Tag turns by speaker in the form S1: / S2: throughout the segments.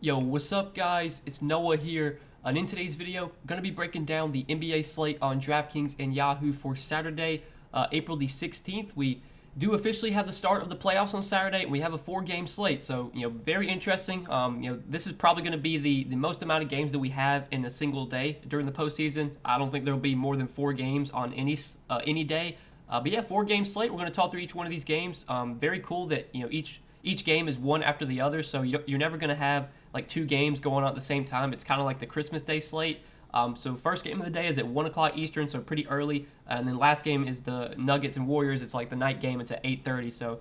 S1: Yo, what's up guys? It's Noah here. And in today's video, I'm going to be breaking down the NBA slate on Draftkings and Yahoo for Saturday, April the 16th. We do officially have the start of the playoffs on Saturday, and we have a 4-game slate. So, very interesting. This is probably going to be the most amount of games that we have in a single day during the postseason. I don't think there will be more than 4 games on any day. But yeah, 4-game slate. We're going to talk through each one of these games. Very cool that each game is one after the other, so you're never going to have like 2 games going on at the same time. It's kind of like the Christmas Day slate. So first game of the day is at 1 o'clock Eastern, so pretty early. And then last game is the Nuggets and Warriors. It's like the night game. It's at 8:30. So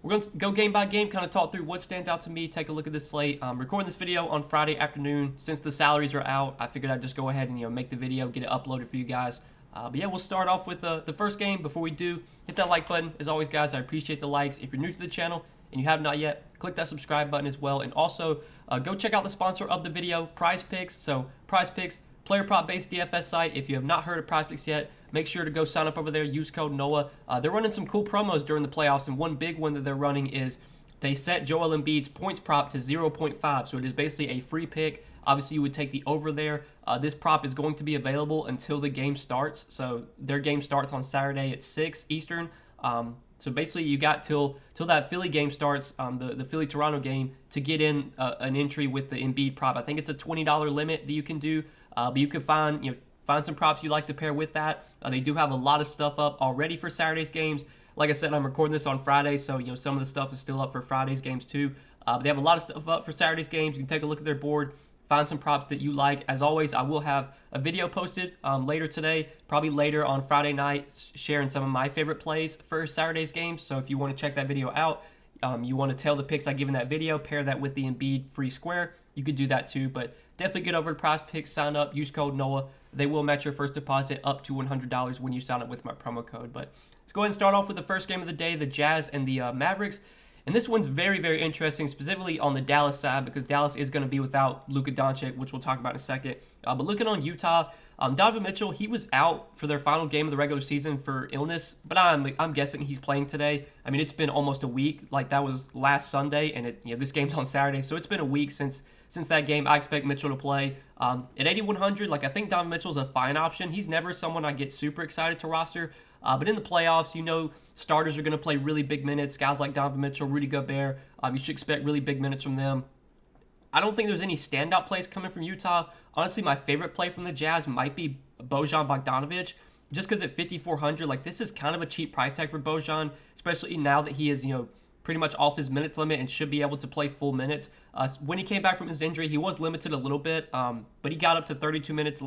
S1: we're going to go game by game, kind of talk through what stands out to me, take a look at this slate. Recording this video on Friday afternoon. Since the salaries are out, I figured I'd just go ahead and make the video, get it uploaded for you guys. But yeah, we'll start off with the first game. Before we do, hit that like button. As always, guys, I appreciate the likes. If you're new to the channel and you have not yet, click that subscribe button as well. And also, go check out the sponsor of the video, Prize Picks. So, Prize Picks, player prop based DFS site. If you have not heard of Prize Picks yet, make sure to go sign up over there. Use code NOAH. They're running some cool promos during the playoffs, and one big one that they're running is they set Joel Embiid's points prop to 0.5. So it is basically a free pick. Obviously, you would take the over there. This prop is going to be available until the game starts. So their game starts on Saturday at 6 Eastern. So basically, you got till that Philly game starts, the Philly-Toronto game, to get in an entry with the Embiid prop. I think it's a $20 limit that you can do, but you can find some props you like to pair with that. They do have a lot of stuff up already for Saturday's games. Like I said, I'm recording this on Friday, so some of the stuff is still up for Friday's games too. They have a lot of stuff up for Saturday's games. You can take a look at their board. Find some props that you like. As always, I will have a video posted later today, probably later on Friday night, sharing some of my favorite plays for Saturday's games. So if you want to check that video out, you want to tail the picks I give in that video, pair that with the Embiid free square, you could do that too. But definitely get over to Prize Picks, sign up, use code NOAH. They will match your first deposit up to $100 when you sign up with my promo code. But let's go ahead and start off with the first game of the day, the Jazz and the Mavericks. And this one's very, very interesting, specifically on the Dallas side, because Dallas is going to be without Luka Doncic, which we'll talk about in a second. But looking on Utah, Donovan Mitchell, he was out for their final game of the regular season for illness, but I'm guessing he's playing today. I mean, it's been almost a week. Like, that was last Sunday, and this game's on Saturday, so it's been a week since that game. I expect Mitchell to play. At 8,100, I think Donovan Mitchell's a fine option. He's never someone I get super excited to roster. But in the playoffs, starters are going to play really big minutes. Guys like Donovan Mitchell, Rudy Gobert, you should expect really big minutes from them. I don't think there's any standout plays coming from Utah. Honestly, my favorite play from the Jazz might be Bojan Bogdanovic, just because at 5,400, like, this is kind of a cheap price tag for Bojan, especially now that he is, pretty much off his minutes limit and should be able to play full minutes. When he came back from his injury, he was limited a little bit, but he got up to 32 minutes.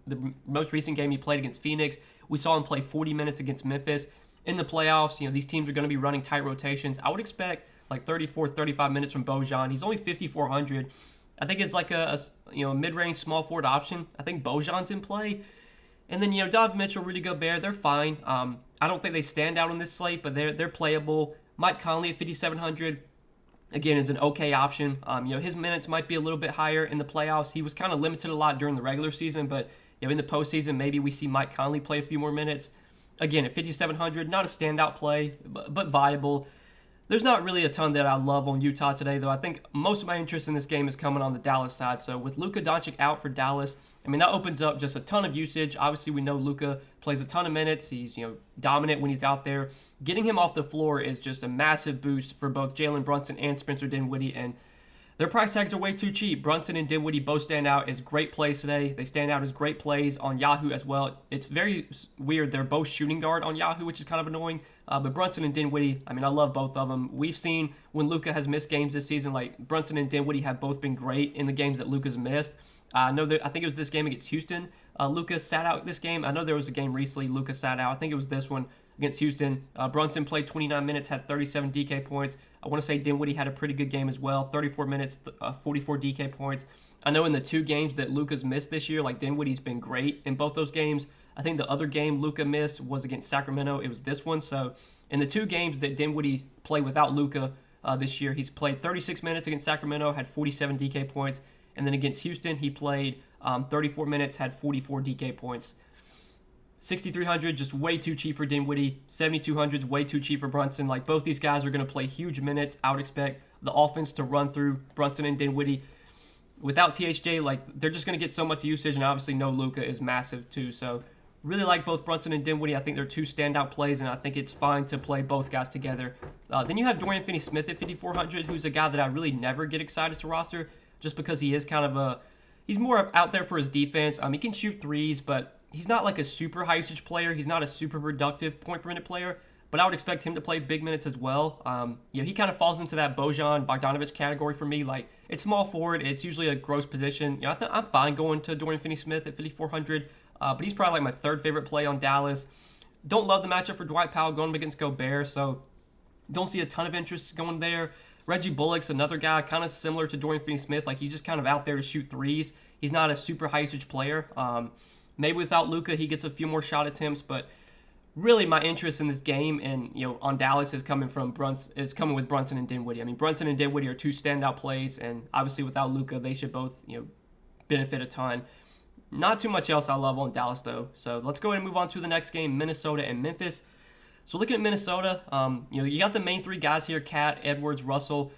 S1: The most recent game he played against Phoenix, we saw him play 40 minutes against Memphis. In the playoffs, these teams are going to be running tight rotations. I would expect like 34, 35 minutes from Bojan. He's only 5,400. I think it's like a mid-range small forward option. I think Bojan's in play. And then, Donovan Mitchell, Rudy Gobert, they're fine. I don't think they stand out on this slate, but they're playable. Mike Conley at 5,700, again, is an okay option. His minutes might be a little bit higher in the playoffs. He was kind of limited a lot during the regular season, but in the postseason, maybe we see Mike Conley play a few more minutes. Again, at 5,700, not a standout play, but viable. There's not really a ton that I love on Utah today, though. I think most of my interest in this game is coming on the Dallas side. So with Luka Doncic out for Dallas, that opens up just a ton of usage. Obviously, we know Luka plays a ton of minutes. He's, dominant when he's out there. Getting him off the floor is just a massive boost for both Jalen Brunson and Spencer Dinwiddie, and their price tags are way too cheap. Brunson and Dinwiddie both stand out as great plays today. They stand out as great plays on Yahoo as well. It's very weird. They're both shooting guard on Yahoo, which is kind of annoying. But Brunson and Dinwiddie, I love both of them. We've seen when Luka has missed games this season, like Brunson and Dinwiddie have both been great in the games that Luka's missed. I think it was this game against Houston. Luka sat out this game. I know there was a game recently Luka sat out. I think it was this one against Houston. Brunson played 29 minutes, had 37 DK points. I want to say Dinwiddie had a pretty good game as well. 34 minutes, 44 DK points. I know in the 2 games that Luka's missed this year, like Dinwiddie's been great in both those games. I think the other game Luka missed was against Sacramento. It was this one. So in the 2 games that Dinwiddie played without Luka this year, he's played 36 minutes against Sacramento, had 47 DK points. And then against Houston, he played 34 minutes, had 44 DK points. 6,300, just way too cheap for Dinwiddie. 7,200 is way too cheap for Brunson. Like, both these guys are going to play huge minutes. I would expect the offense to run through Brunson and Dinwiddie. without THJ, like they're just going to get so much usage, and obviously no Luka is massive too. So really like both Brunson and Dinwiddie. I think they're two standout plays, and I think it's fine to play both guys together. Then you have Dorian Finney-Smith at 5,400, who's a guy that I really never get excited to roster just because he is kind of he's more out there for his defense. He can shoot threes, but he's not like a super high usage player. He's not a super productive point per minute player, but I would expect him to play big minutes as well. He kind of falls into that Bojan Bogdanovic category for me. Like, it's small forward. It's usually a gross position. I'm fine going to Dorian Finney-Smith at 5,400. But he's probably like my third favorite play on Dallas. Don't love the matchup for Dwight Powell going up against Gobert, so don't see a ton of interest going there. Reggie Bullock's another guy kind of similar to Dorian Finney-Smith. Like, he's just kind of out there to shoot threes. He's not a super high usage player. Maybe without Luka, he gets a few more shot attempts, but really my interest in this game and on Dallas is coming with Brunson and Dinwiddie. I mean, Brunson and Dinwiddie are two standout plays, and obviously without Luka, they should both benefit a ton. Not too much else I love on Dallas, though. So let's go ahead and move on to the next game, Minnesota and Memphis. So looking at Minnesota, you got the main three guys here, Cat, Edwards, Russell.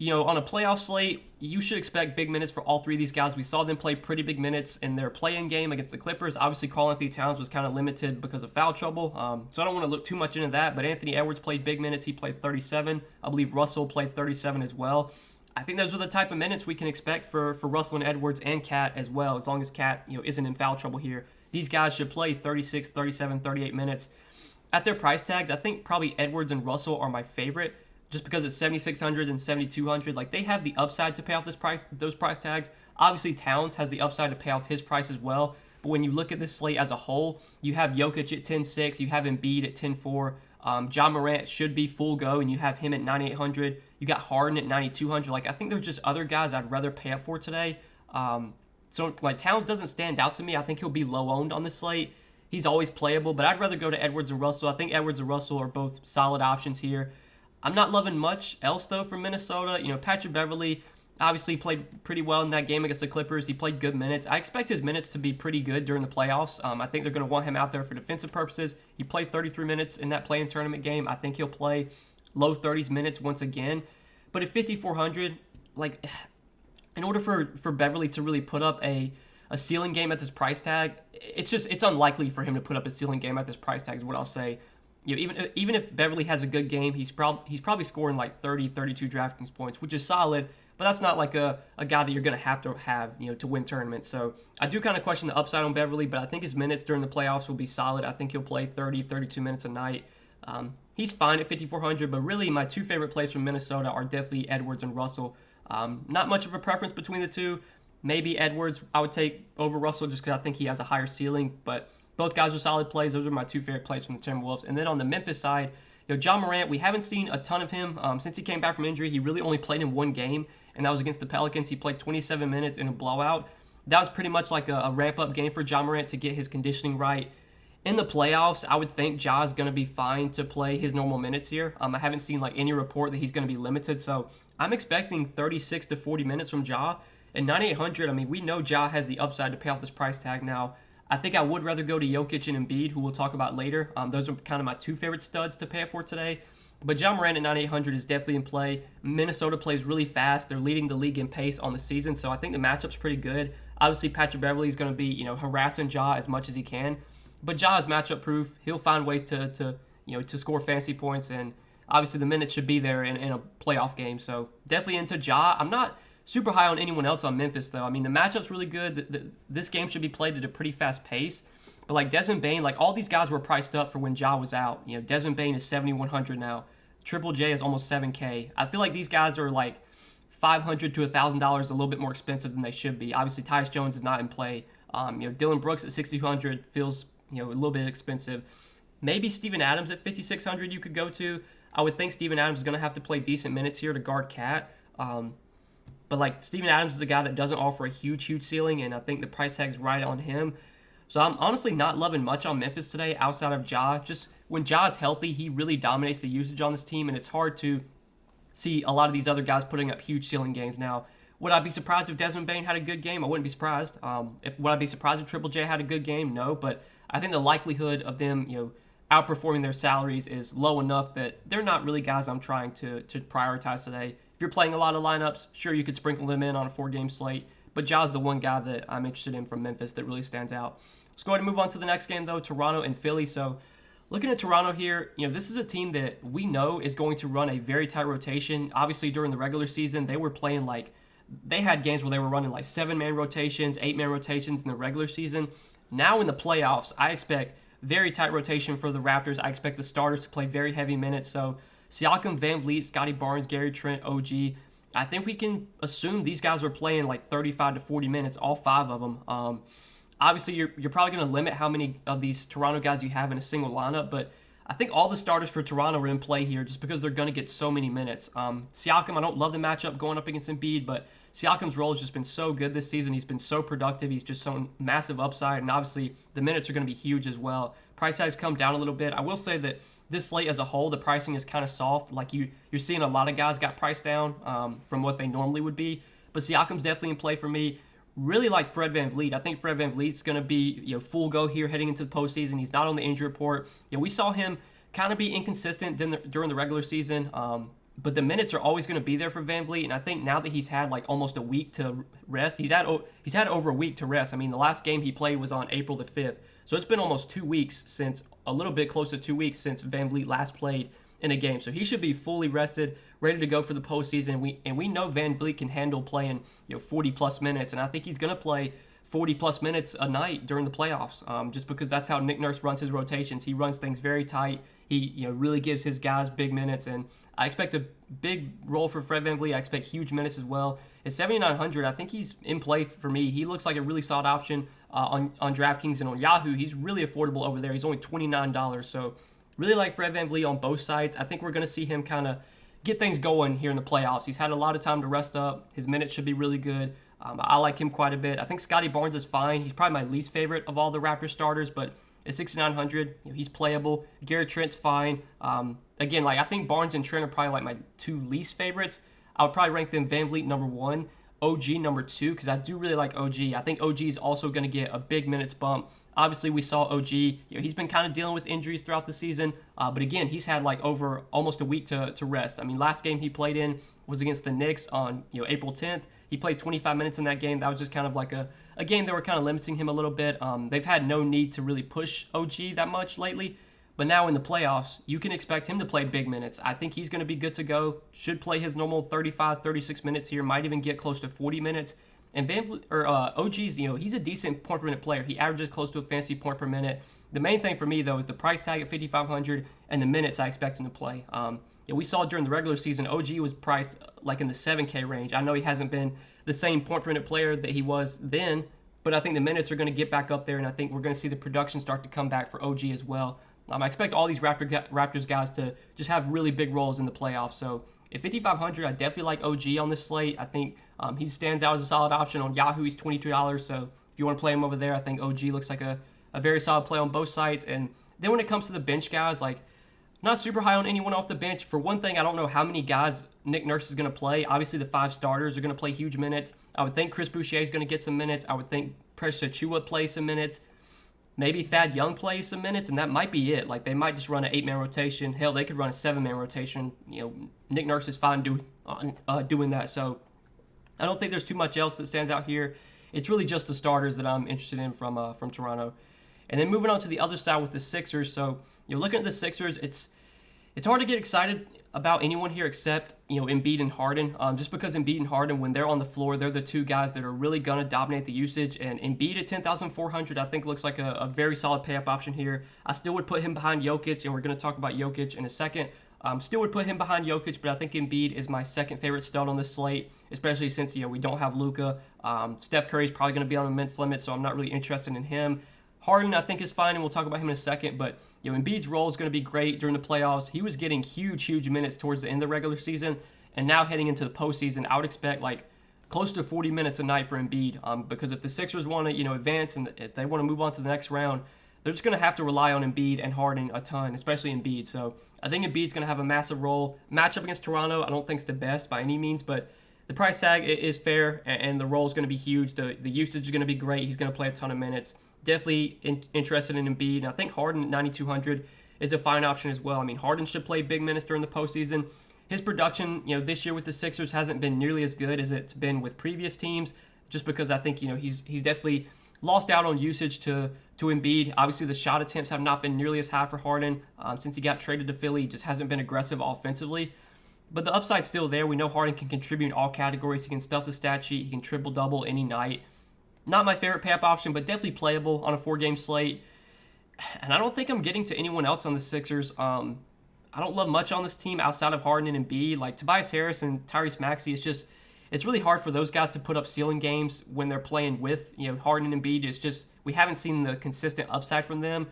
S1: On a playoff slate, you should expect big minutes for all three of these guys. We saw them play pretty big minutes in their play-in game against the Clippers. Obviously, Karl-Anthony Towns was kind of limited because of foul trouble, so I don't want to look too much into that. But Anthony Edwards played big minutes. He played 37. I believe Russell played 37 as well. I think those are the type of minutes we can expect for Russell and Edwards and Cat as well, as long as Cat isn't in foul trouble here. These guys should play 36, 37, 38 minutes. At their price tags, I think probably Edwards and Russell are my favorite, just because it's 7,600 and 7,200. Like, they have the upside to pay off those price tags. Obviously, Towns has the upside to pay off his price as well. But when you look at this slate as a whole, you have Jokic at 10.6, you have Embiid at 10.4. John Morant should be full go, and you have him at 9,800. You got Harden at 9,200. Like, I think there's just other guys I'd rather pay up for today. So, like, Towns doesn't stand out to me. I think he'll be low owned on this slate. He's always playable, but I'd rather go to Edwards and Russell. I think Edwards and Russell are both solid options here. I'm not loving much else, though, from Minnesota. Patrick Beverley obviously played pretty well in that game against the Clippers. He played good minutes. I expect his minutes to be pretty good during the playoffs. I think they're going to want him out there for defensive purposes. He played 33 minutes in that play-in tournament game. I think he'll play low 30s minutes once again. But at 5,400, like, in order for Beverley to really put up a ceiling game at this price tag, it's unlikely for him to put up a ceiling game at this price tag is what I'll say. Even if Beverley has a good game, he's probably scoring like 30, 32 DraftKings points, which is solid, but that's not like a guy that you're going to have to win tournaments. So I do kind of question the upside on Beverley, but I think his minutes during the playoffs will be solid. I think he'll play 30, 32 minutes a night. He's fine at 5,400, but really my two favorite plays from Minnesota are definitely Edwards and Russell. Not much of a preference between the two. Maybe Edwards I would take over Russell just because I think he has a higher ceiling, but both guys are solid plays. Those are my two favorite plays from the Timberwolves. And then on the Memphis side, John Morant, we haven't seen a ton of him since he came back from injury. He really only played in one game, and that was against the Pelicans. He played 27 minutes in a blowout. That was pretty much like a ramp-up game for John Morant to get his conditioning right. In the playoffs, I would think Ja's going to be fine to play his normal minutes here. I haven't seen like any report that he's going to be limited, so I'm expecting 36 to 40 minutes from Ja. At 9,800, I mean, we know Ja has the upside to pay off this price tag now. I think I would rather go to Jokic and Embiid, who we'll talk about later. Those are kind of my two favorite studs to pay for today. But Ja Morant at 9,800 is definitely in play. Minnesota plays really fast. They're leading the league in pace on the season, so I think the matchup's pretty good. Obviously, Patrick Beverley is going to be, harassing Ja as much as he can. But Ja is matchup proof. He'll find ways to score fantasy points, and obviously the minutes should be there in a playoff game. So definitely into Ja. I'm not super high on anyone else on Memphis, though. I mean, the matchup's really good. This game should be played at a pretty fast pace. But like Desmond Bane, like all these guys were priced up for when Ja was out. Desmond Bane is 7,100 now. Triple J is almost 7K. I feel like these guys are like $500 to $1,000 a little bit more expensive than they should be. Obviously, Tyus Jones is not in play. Dylan Brooks at 6,200 feels a little bit expensive. Maybe Steven Adams at 5,600 you could go to. I would think Steven Adams is going to have to play decent minutes here to guard Cat. But like Steven Adams is a guy that doesn't offer a huge ceiling, and I think the price tag's right on him. So I'm honestly not loving much on Memphis today outside of Ja. Just when Ja is healthy, he really dominates the usage on this team, and it's hard to see a lot of these other guys putting up huge ceiling games. Now, would I be surprised if Desmond Bane had a good game? I wouldn't be surprised. Would I be surprised if Triple J had a good game? No, but I think the likelihood of them, outperforming their salaries is low enough that they're not really guys I'm trying to prioritize today. you're playing a lot of lineups, sure, you could sprinkle them in on a 4-game slate. But Ja's the one guy that I'm interested in from Memphis that really stands out. Let's go ahead and move on to the next game, though, Toronto and Philly. So looking at Toronto here, this is a team that we know is going to run a very tight rotation. Obviously, during the regular season, they were playing they had games where they were running 7-man rotations, 8-man rotations in the regular season. Now in the playoffs, I expect very tight rotation for the Raptors. I expect the starters to play very heavy minutes. So Siakam, Van Vliet, Scotty Barnes, Gary Trent, OG. I think we can assume these guys are playing 35 to 40 minutes, all 5 of them. Obviously, you're probably going to limit how many of these Toronto guys you have in a single lineup, but I think all the starters for Toronto are in play here just because they're going to get so many minutes. Siakam, I don't love the matchup going up against Embiid, but Siakam's role has just been so good this season. He's been so productive. He's just shown massive upside, and obviously the minutes are going to be huge as well. Price has come down a little bit. I will say that this slate as a whole, the pricing is kind of soft. You're seeing a lot of guys got priced down from what they normally would be. But Siakam's definitely in play for me. Really like Fred VanVleet. I think Fred VanVleet's going to be full go here heading into the postseason. He's not on the injury report. We saw him kind of be inconsistent during the regular season. But the minutes are always going to be there for VanVleet. And I think now that he's had almost a week to rest, he's had over a week to rest. I mean, the last game he played was on April the 5th. So it's been almost 2 weeks a little bit close to 2 weeks since VanVleet last played in a game. So he should be fully rested, ready to go for the postseason. We know VanVleet can handle playing 40-plus minutes, and I think he's going to play 40-plus minutes a night during the playoffs just because that's how Nick Nurse runs his rotations. He runs things very tight. He really gives his guys big minutes, and I expect a big role for Fred VanVleet. I expect huge minutes as well. At 7,900, I think he's in play for me. He looks like a really solid option on Draftkings and on Yahoo. He's really affordable over there. He's only $29, so really like Fred VanVleet on both sides. I think we're going to see him kind of get things going here in the playoffs. He's had a lot of time to rest up. His minutes should be really good. I like him quite a bit. I think Scotty Barnes is fine. He's probably my least favorite of all the Raptors starters, but at 6,900, he's playable. Garrett Trent's fine. Again, I think Barnes and Trent are probably my 2 least favorites. I would probably rank them VanVleet number 1, OG number 2, because I do really like OG. I think OG is also going to get a big minutes bump. Obviously, we saw OG. He's been kind of dealing with injuries throughout the season, but again, he's had over almost a week to rest. I mean, last game he played in was against the Knicks on April 10th. He played 25 minutes in that game. That was just kind of a game that were kind of limiting him a little bit. They've had no need to really push OG that much lately. But now in the playoffs, you can expect him to play big minutes. I think he's going to be good to go. Should play his normal 35, 36 minutes here. Might even get close to 40 minutes. And OG's, he's a decent point per minute player. He averages close to a fantasy point per minute. The main thing for me, though, is the price tag at 5,500 and the minutes I expect him to play. We saw during the regular season, OG was priced in the 7K range. I know he hasn't been the same point per minute player that he was then, but I think the minutes are going to get back up there, and I think we're going to see the production start to come back for OG as well. I expect all these Raptors guys to just have really big roles in the playoffs. So at 5,500, I definitely like OG on this slate. I think he stands out as a solid option. On Yahoo, he's $22. So if you want to play him over there, I think OG looks like a very solid play on both sides. And then when it comes to the bench guys, not super high on anyone off the bench. For one thing, I don't know how many guys Nick Nurse is going to play. Obviously, the 5 starters are going to play huge minutes. I would think Chris Boucher is going to get some minutes. I would think Precious Achiuwa plays some minutes. Maybe Thad Young plays some minutes, and that might be it. They might just run an 8-man rotation. Hell, they could run a 7-man rotation. Nick Nurse is fine doing that. So I don't think there's too much else that stands out here. It's really just the starters that I'm interested in from Toronto. And then moving on to the other side with the Sixers. So looking at the Sixers, it's hard to get excited about anyone here except Embiid and Harden. Just because Embiid and Harden, when they're on the floor, they're the 2 guys that are really gonna dominate the usage. And Embiid at 10,400, I think looks like a very solid pay-up option here. I still would put him behind Jokic, and we're gonna talk about Jokic in a second. Still would put him behind Jokic, but I think Embiid is my second favorite stud on this slate, especially since we don't have Luka. Steph Curry's probably gonna be on a minutes limit, so I'm not really interested in him. Harden, I think, is fine, and we'll talk about him in a second, but Embiid's role is going to be great during the playoffs. He was getting huge minutes towards the end of the regular season, and now heading into the postseason, I would expect close to 40 minutes a night for Embiid, because if the Sixers want to advance and if they want to move on to the next round, they're just going to have to rely on Embiid and Harden a ton, especially Embiid. So I think Embiid's going to have a massive role. Matchup against Toronto, I don't think it's the best by any means, but the price tag is fair, and the role is going to be huge. The usage is going to be great. He's going to play a ton of minutes. Definitely interested in Embiid. And I think Harden at 9,200 is a fine option as well. I mean, Harden should play big minutes during the postseason. his production, this year with the Sixers hasn't been nearly as good as it's been with previous teams, just because I think, he's definitely lost out on usage to Embiid. Obviously, the shot attempts have not been nearly as high for Harden. Since he got traded to Philly, he just hasn't been aggressive offensively. But the upside's still there. We know Harden can contribute in all categories. He can stuff the stat sheet. He can triple-double any night. Not my favorite pay-up option, but definitely playable on a 4-game slate. And I don't think I'm getting to anyone else on the Sixers. I don't love much on this team outside of Harden and Embiid. Like Tobias Harris and Tyrese Maxey, it's really hard for those guys to put up ceiling games when they're playing with Harden and Embiid. It's just we haven't seen the consistent upside from them.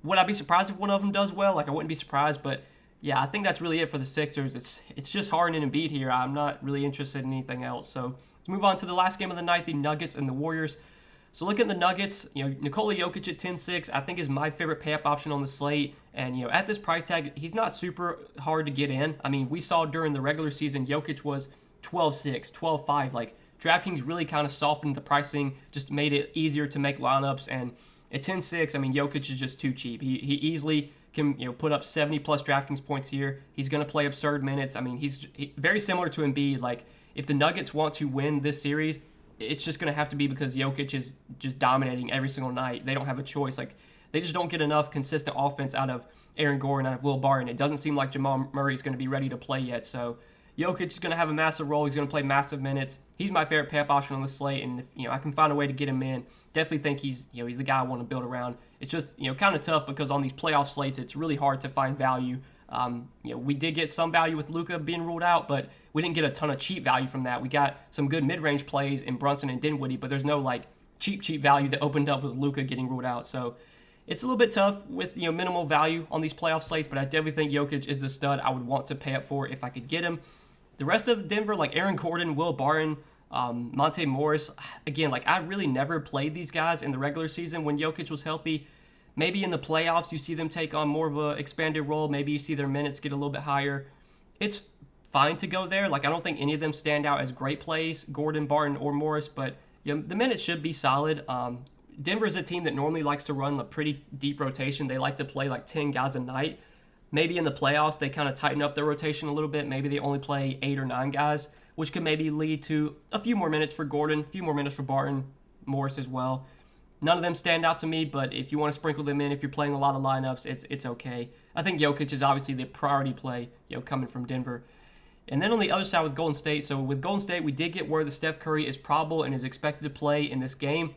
S1: Would I be surprised if one of them does well? Like I wouldn't be surprised, but yeah, I think that's really it for the Sixers. It's just Harden and Embiid here. I'm not really interested in anything else. So let's move on to the last game of the night, the Nuggets and the Warriors. So looking at the Nuggets, Nikola Jokic at 10-6, I think is my favorite pay-up option on the slate. And, at this price tag, he's not super hard to get in. I mean, we saw during the regular season, Jokic was 12-6, 12-5. Like, DraftKings really kind of softened the pricing, just made it easier to make lineups. And at 10-6, I mean, Jokic is just too cheap. He easily can, put up 70-plus DraftKings points here. He's going to play absurd minutes. I mean, he's very similar to Embiid. Like, if the Nuggets want to win this series, it's just going to have to be because Jokic is just dominating every single night. They don't have a choice. Like, they just don't get enough consistent offense out of Aaron Gordon, out of Will Barton. It doesn't seem like Jamal Murray is going to be ready to play yet. So Jokic is going to have a massive role. He's going to play massive minutes. He's my favorite pay-up option on the slate, and if I can find a way to get him in, definitely think he's the guy I want to build around. It's just kind of tough because on these playoff slates, it's really hard to find value. We did get some value with Luka being ruled out, but we didn't get a ton of cheap value from that. We got some good mid-range plays in Brunson and Dinwiddie, but there's no like cheap value that opened up with Luka getting ruled out. So it's a little bit tough with minimal value on these playoff slates, but I definitely think Jokic is the stud I would want to pay up for if I could get him. The rest of Denver, like Aaron Gordon, Will Barton, Monte Morris, again, like I really never played these guys in the regular season when Jokic was healthy. Maybe in the playoffs you see them take on more of an expanded role. Maybe you see their minutes get a little bit higher. It's fine to go there. Like I don't think any of them stand out as great plays, Gordon, Barton, or Morris, but the minutes should be solid. Denver is a team that normally likes to run a pretty deep rotation. They like to play like 10 guys a night. Maybe in the playoffs they kind of tighten up their rotation a little bit. Maybe they only play 8 or 9 guys, which could maybe lead to a few more minutes for Gordon, a few more minutes for Barton, Morris as well. None of them stand out to me, but if you want to sprinkle them in, if you're playing a lot of lineups, it's okay. I think Jokic is obviously the priority play, coming from Denver. And then on the other side with Golden State, so with Golden State, we did get word that Steph Curry is probable and is expected to play in this game,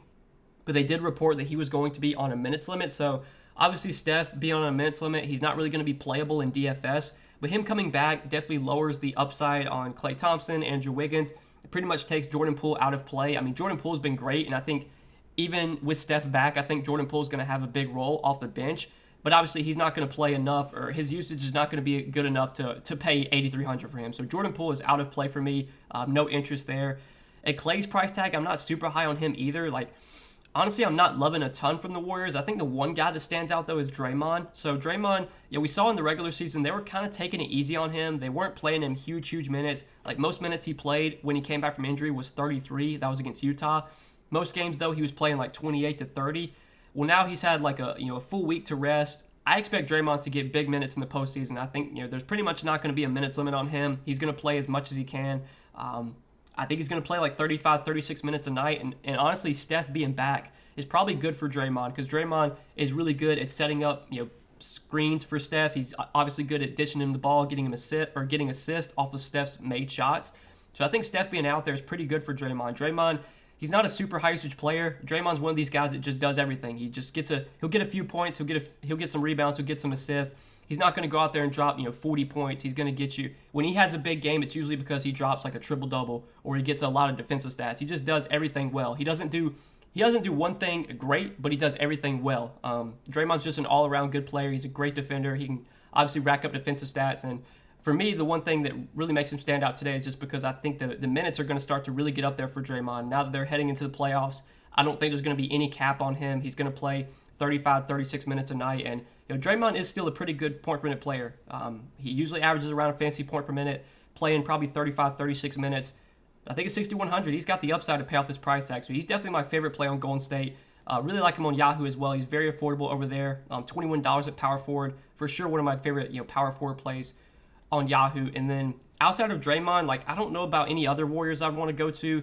S1: but they did report that he was going to be on a minutes limit. So obviously Steph being on a minutes limit, he's not really going to be playable in DFS, but him coming back definitely lowers the upside on Klay Thompson, Andrew Wiggins. It pretty much takes Jordan Poole out of play. I mean, Jordan Poole's been great, and I think even with Steph back, I think Jordan Poole is going to have a big role off the bench. But obviously, he's not going to play enough, or his usage is not going to be good enough to pay $8,300 for him. So Jordan Poole is out of play for me. No interest there. At Klay's price tag, I'm not super high on him either. Like, honestly, I'm not loving a ton from the Warriors. I think the one guy that stands out, though, is Draymond. So Draymond, we saw in the regular season, they were kind of taking it easy on him. They weren't playing him huge minutes. Like, most minutes he played when he came back from injury was 33. That was against Utah. Most games, though, he was playing like 28 to 30. Well, now he's had like a full week to rest. I expect Draymond to get big minutes in the postseason. I think there's pretty much not going to be a minutes limit on him. He's going to play as much as he can. I think he's going to play like 35, 36 minutes a night. And honestly, Steph being back is probably good for Draymond because Draymond is really good at setting up screens for Steph. He's obviously good at dishing him the ball, getting assist off of Steph's made shots. So I think Steph being out there is pretty good for Draymond. Draymond, he's not a super high usage player. Draymond's one of these guys that just does everything. He just he'll get a few points, he'll get some rebounds, he'll get some assists. He's not going to go out there and drop 40 points. He's going to get you when he has a big game. It's usually because he drops like a triple double or he gets a lot of defensive stats. He just does everything well. He doesn't do one thing great, but he does everything well. Draymond's just an all around good player. He's a great defender. He can obviously rack up defensive stats. And for me, the one thing that really makes him stand out today is just because I think the minutes are going to start to really get up there for Draymond. Now that they're heading into the playoffs, I don't think there's going to be any cap on him. He's going to play 35, 36 minutes a night. And Draymond is still a pretty good point per minute player. He usually averages around a fantasy point per minute, playing probably 35, 36 minutes. I think it's 6,100. He's got the upside to pay off this price tag. So he's definitely my favorite play on Golden State. Really like him on Yahoo as well. He's very affordable over there. $21 at power forward. For sure one of my favorite power forward plays. on Yahoo. And then outside of Draymond, like I don't know about any other Warriors I'd want to go to.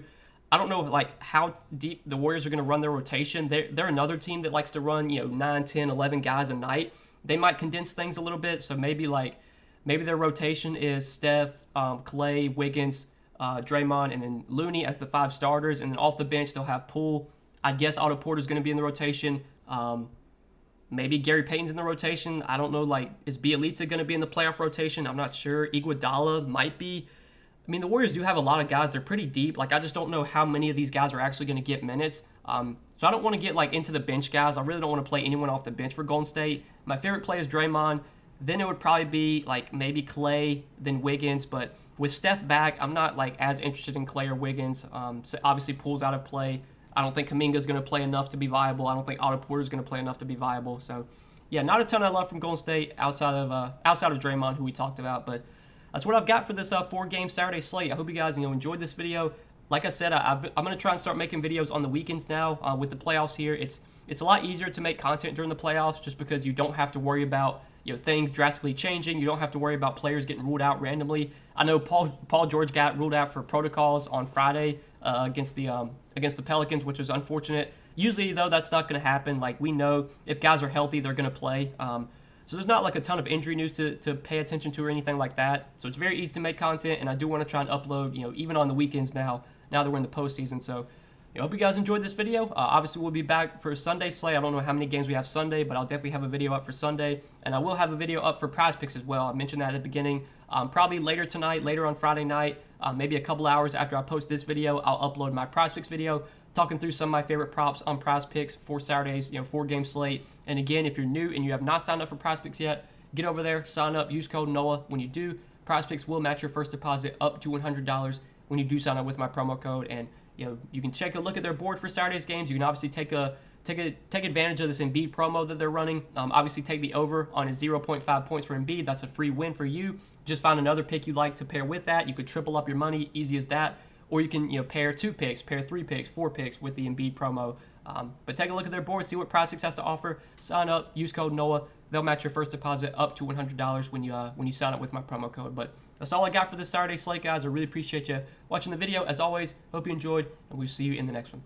S1: I don't know like how deep the Warriors are going to run their rotation. They're another team that likes to run 9, 10, 11 guys a night. They might condense things a little bit. So maybe their rotation is Steph, Clay, Wiggins, Draymond, and then Looney as the 5 starters. And then off the bench they'll have Poole. I guess Otto Porter's going to be in the rotation. Maybe Gary Payton's in the rotation. I don't know, like, is Bielitsa going to be in the playoff rotation? I'm not sure. Iguodala might be. I mean, the Warriors do have a lot of guys. They're pretty deep. Like, I just don't know how many of these guys are actually going to get minutes. So I don't want to get, like, into the bench guys. I really don't want to play anyone off the bench for Golden State. My favorite play is Draymond. Then it would probably be, like, maybe Clay, then Wiggins. But with Steph back, I'm not, like, as interested in Clay or Wiggins. So obviously, Poole's out of play. I don't think Kuminga's going to play enough to be viable. I don't think Otto Porter's going to play enough to be viable. So, yeah, not a ton I love from Golden State outside of Draymond, who we talked about. But that's what I've got for this 4-game Saturday slate. I hope you guys enjoyed this video. Like I said, I'm going to try and start making videos on the weekends now with the playoffs here. It's a lot easier to make content during the playoffs just because you don't have to worry about things drastically changing. You don't have to worry about players getting ruled out randomly. I know Paul George got ruled out for protocols on Friday against the Pelicans, which was unfortunate. Usually, though, that's not going to happen. Like, we know if guys are healthy, they're going to play. So there's not like a ton of injury news to pay attention to or anything like that. So it's very easy to make content, and I do want to try and upload, even on the weekends now that we're in the postseason. So I hope you guys enjoyed this video. Obviously, we'll be back for Sunday slate. I don't know how many games we have Sunday, but I'll definitely have a video up for Sunday. And I will have a video up for Prize Picks as well. I mentioned that at the beginning. Probably later tonight, later on Friday night, maybe a couple hours after I post this video, I'll upload my Prize Picks video, talking through some of my favorite props on Prize Picks for Saturday's 4-game slate. And again, if you're new and you have not signed up for Prize Picks yet, get over there, sign up, use code NOAH. When you do, Prize Picks will match your first deposit up to $100 when you do sign up with my promo code. And you can take a look at their board for Saturday's games. You can obviously take advantage of this Embiid promo that they're running. Obviously, take the over on his 0.5 points for Embiid. That's a free win for you. Just find another pick you like to pair with that. You could triple up your money, easy as that. Or you can pair 2 picks, pair 3 picks, 4 picks with the Embiid promo. But take a look at their board, see what Prize Picks has to offer. Sign up, use code NOAH. They'll match your first deposit up to $100 when you sign up with my promo code. But that's all I got for this Saturday slate, guys. I really appreciate you watching the video. As always, hope you enjoyed, and we'll see you in the next one.